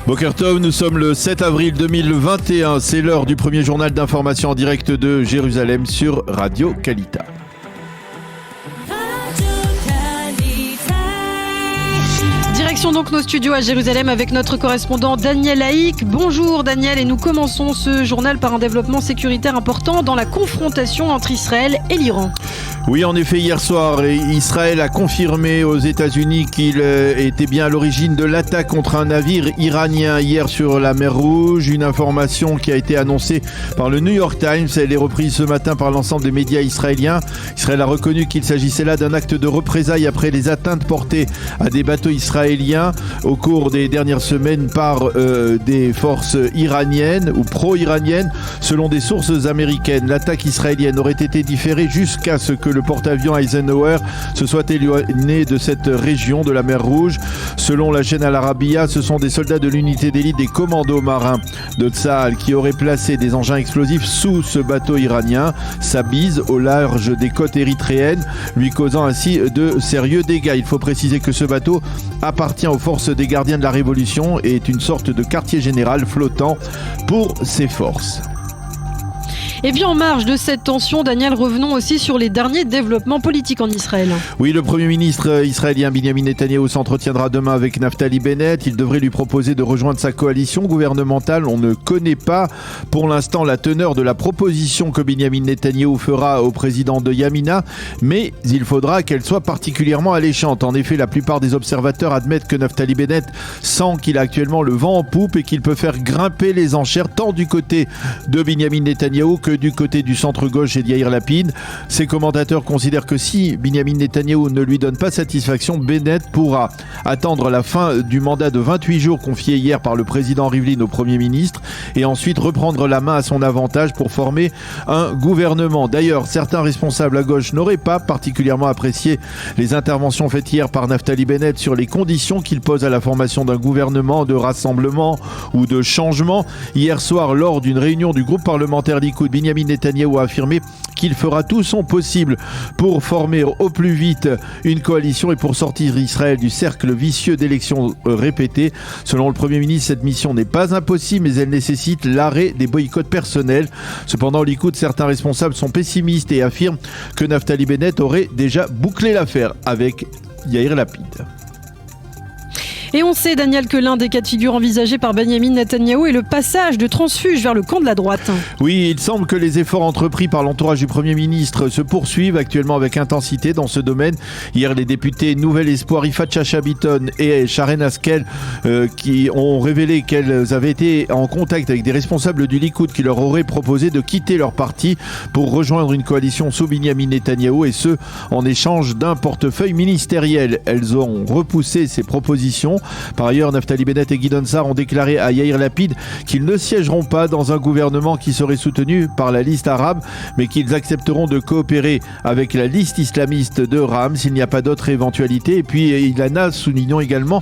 Boker Tov, nous sommes le 7 avril 2021. C'est l'heure du premier journal d'information en direct de Jérusalem sur Radio Kalita. Direction donc nos studios à Jérusalem avec notre correspondant Daniel Haïk. Bonjour Daniel, et nous commençons ce journal par un développement sécuritaire important dans la confrontation entre Israël et l'Iran. Oui, en effet, hier soir, Israël a confirmé aux États-Unis qu'il était bien à l'origine de l'attaque contre un navire iranien hier sur la mer Rouge. Une information qui a été annoncée par le New York Times. Elle est reprise ce matin par l'ensemble des médias israéliens. Israël a reconnu qu'il s'agissait là d'un acte de représailles après les atteintes portées à des bateaux israéliens au cours des dernières semaines par des forces iraniennes ou pro-iraniennes. Selon des sources américaines, l'attaque israélienne aurait été différée jusqu'à ce que le porte-avions Eisenhower se soit éloigné de cette région de la mer Rouge. Selon la chaîne Al Arabiya, ce sont des soldats de l'unité d'élite des commandos marins de Tsahal qui auraient placé des engins explosifs sous ce bateau iranien, Sabiz, au large des côtes érythréennes, lui causant ainsi de sérieux dégâts. Il faut préciser que ce bateau appartient aux forces des gardiens de la Révolution et est une sorte de quartier général flottant pour ces forces. Et puis en marge de cette tension, Daniel, revenons aussi sur les derniers développements politiques en Israël. Oui, le Premier ministre israélien Binyamin Netanyahou s'entretiendra demain avec Naftali Bennett. Il devrait lui proposer de rejoindre sa coalition gouvernementale. On ne connaît pas pour l'instant la teneur de la proposition que Binyamin Netanyahou fera au président de Yamina, mais il faudra qu'elle soit particulièrement alléchante. En effet, la plupart des observateurs admettent que Naftali Bennett sent qu'il a actuellement le vent en poupe et qu'il peut faire grimper les enchères tant du côté de Binyamin Netanyahou que du côté du centre-gauche et d'Yair Lapid. Ces commentateurs considèrent que si Binyamin Netanyahou ne lui donne pas satisfaction, Bennett pourra attendre la fin du mandat de 28 jours confié hier par le président Rivlin au Premier ministre et ensuite reprendre la main à son avantage pour former un gouvernement. D'ailleurs, certains responsables à gauche n'auraient pas particulièrement apprécié les interventions faites hier par Naftali Bennett sur les conditions qu'il pose à la formation d'un gouvernement de rassemblement ou de changement. Hier soir, lors d'une réunion du groupe parlementaire Likoud, Binyamin Netanyahou a affirmé qu'il fera tout son possible pour former au plus vite une coalition et pour sortir Israël du cercle vicieux d'élections répétées. Selon le Premier ministre, cette mission n'est pas impossible, mais elle nécessite l'arrêt des boycotts personnels. Cependant, au Likoud, certains responsables sont pessimistes et affirment que Naftali Bennett aurait déjà bouclé l'affaire avec Yair Lapid. Et on sait, Daniel, que l'un des cas de figure envisagés par Binyamin Netanyahou est le passage de transfuges vers le camp de la droite. Oui, il semble que les efforts entrepris par l'entourage du Premier ministre se poursuivent actuellement avec intensité dans ce domaine. Hier, les députés Nouvel Espoir, Yifat Shacha Bitton et Sharen Haskel qui ont révélé qu'elles avaient été en contact avec des responsables du Likoud qui leur auraient proposé de quitter leur parti pour rejoindre une coalition sous Binyamin Netanyahou, et ce, en échange d'un portefeuille ministériel. Elles ont repoussé ces propositions. Par ailleurs, Naftali Bennett et Gideon Sa'ar ont déclaré à Yair Lapid qu'ils ne siégeront pas dans un gouvernement qui serait soutenu par la liste arabe, mais qu'ils accepteront de coopérer avec la liste islamiste de Ram s'il n'y a pas d'autre éventualité. Et puis Ilana, soulignons également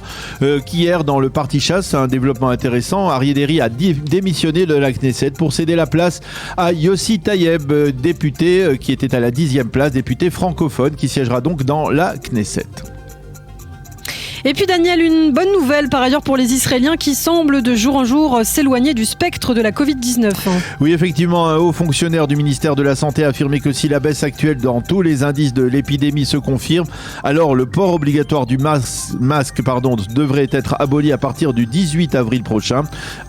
qu'hier dans le parti Chasse, un développement intéressant, Aryeh Deri a démissionné de la Knesset pour céder la place à Yossi Tayeb, député qui était à la 10e place, député francophone qui siégera donc dans la Knesset. Et puis Daniel, une bonne nouvelle par ailleurs pour les Israéliens qui semblent de jour en jour s'éloigner du spectre de la Covid-19. Oui, effectivement, un haut fonctionnaire du ministère de la Santé a affirmé que si la baisse actuelle dans tous les indices de l'épidémie se confirme, alors le port obligatoire du masque devrait être aboli à partir du 18 avril prochain,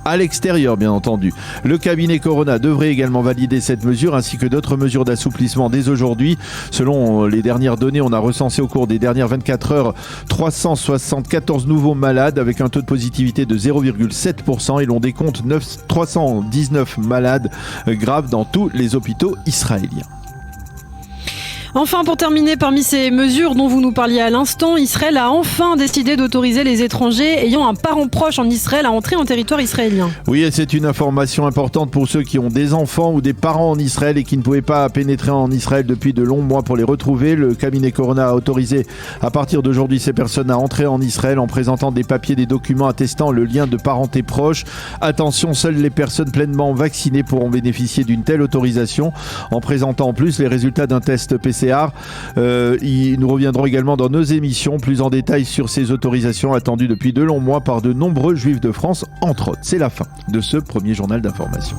à l'extérieur bien entendu. Le cabinet Corona devrait également valider cette mesure ainsi que d'autres mesures d'assouplissement dès aujourd'hui. Selon les dernières données, on a recensé au cours des dernières 24 heures 374 nouveaux malades avec un taux de positivité de 0,7% et l'on décompte 319 malades graves dans tous les hôpitaux israéliens. Enfin, pour terminer, parmi ces mesures dont vous nous parliez à l'instant, Israël a enfin décidé d'autoriser les étrangers ayant un parent proche en Israël à entrer en territoire israélien. Oui, et c'est une information importante pour ceux qui ont des enfants ou des parents en Israël et qui ne pouvaient pas pénétrer en Israël depuis de longs mois pour les retrouver. Le cabinet Corona a autorisé à partir d'aujourd'hui ces personnes à entrer en Israël en présentant des papiers, des documents attestant le lien de parenté proche. Attention, seules les personnes pleinement vaccinées pourront bénéficier d'une telle autorisation en présentant en plus les résultats d'un test PCR Séar. Nous reviendrons également dans nos émissions plus en détail sur ces autorisations attendues depuis de longs mois par de nombreux juifs de France, entre autres. C'est la fin de ce premier journal d'information.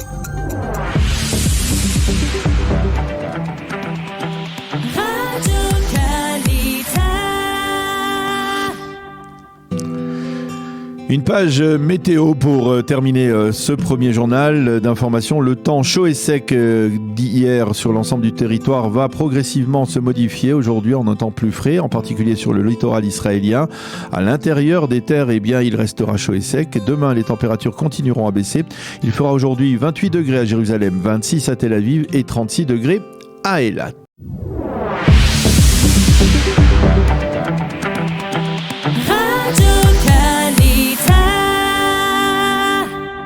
Une page météo pour terminer ce premier journal d'information. Le temps chaud et sec d'hier sur l'ensemble du territoire va progressivement se modifier aujourd'hui en un temps plus frais, en particulier sur le littoral israélien. À l'intérieur des terres, il restera chaud et sec. Demain, les températures continueront à baisser. Il fera aujourd'hui 28 degrés à Jérusalem, 26 à Tel Aviv et 36 degrés à Eilat.